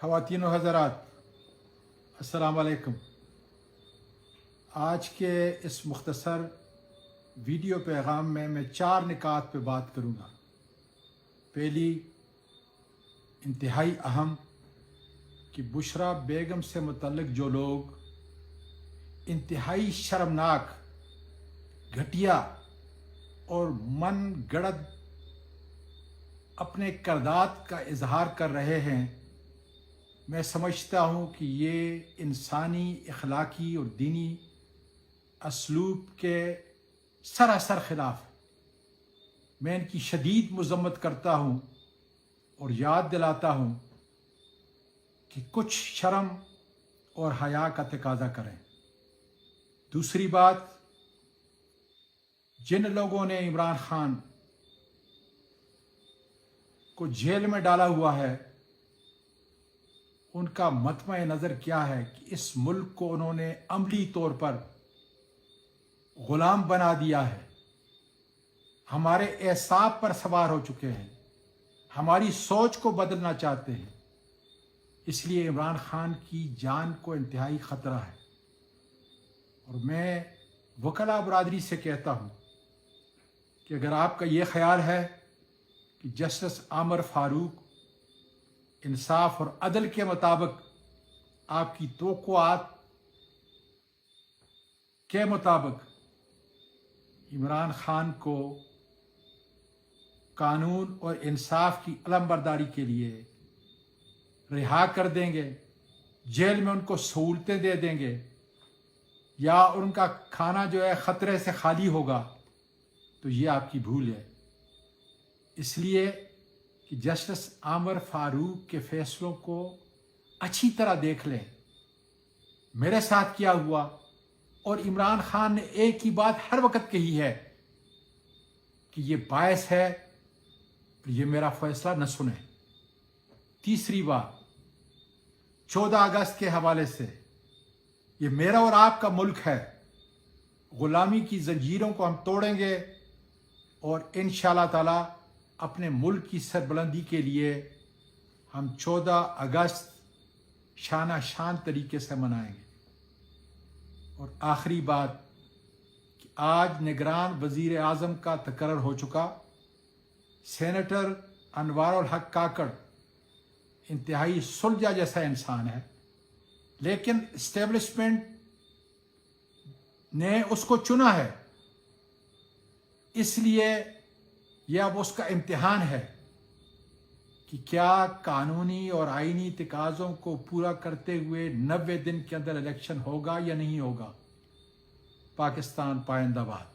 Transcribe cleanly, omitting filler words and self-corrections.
ख़वातीन व हज़रात, अस्सलाम वालेकुम। आज के इस मुख्तसर वीडियो पैगाम में मैं 4 निकात पे बात करूँगा। पहली, इंतहाई अहम, कि बुशरा बेगम से मुतल्लिक़ जो लोग इंतहाई शर्मनाक, घटिया और मन गढ़ंत अपने किरदार का इजहार कर रहे हैं, मैं समझता हूँ कि ये इंसानी, अखलाकी और दीनी असलूब के सरासर खिलाफ है। मैं इनकी शदीद मज़म्मत करता हूँ और याद दिलाता हूँ कि कुछ शर्म और हया का तकाज़ा करें। दूसरी बात, जिन लोगों ने इमरान खान को जेल में डाला हुआ है, उनका मतमए नज़र क्या है कि इस मुल्क को उन्होंने अमली तौर पर ग़ुलाम बना दिया है, हमारे एसाब पर सवार हो चुके हैं, हमारी सोच को बदलना चाहते हैं। इसलिए इमरान खान की जान को इंतहाई ख़तरा है। और मैं वकला बरादरी से कहता हूँ कि अगर आपका ये ख्याल है कि जस्टिस आमर फारूक इंसाफ और अदल के मुताबिक, आपकी तवक्कुआत के मुताबिक इमरान खान को कानून और इंसाफ की अलमबरदारी के लिए रिहा कर देंगे, जेल में उनको सहूलतें दे देंगे, या उनका खाना जो है ख़तरे से खाली होगा, तो ये आपकी भूल है। इसलिए कि जस्टिस आमर फारूक के फैसलों को अच्छी तरह देख लें। मेरे साथ क्या हुआ, और इमरान खान ने एक ही बात हर वक्त कही है कि ये बायस है कि ये मेरा फैसला न सुने। तीसरी बात, 14 अगस्त के हवाले से, ये मेरा और आपका मुल्क है, ग़ुलामी की जंजीरों को हम तोड़ेंगे और इंशाअल्लाह ताला अपने मुल्क की सरबुलंदी के लिए हम 14 अगस्त शाना शान तरीके से मनाएंगे। और आखिरी बात, कि आज निगरान वज़ीर आज़म का तकर्रर हो चुका, सेनेटर अनवारुल हक काकड़ इंतहाई सुलझा जैसा इंसान है, लेकिन इस्टेब्लिशमेंट ने उसको चुना है, इसलिए यह अब उसका इम्तिहान है कि क्या कानूनी और आईनी तकाज़ों को पूरा करते हुए 90 दिन के अंदर इलेक्शन होगा या नहीं होगा। पाकिस्तान पाइंदाबाद।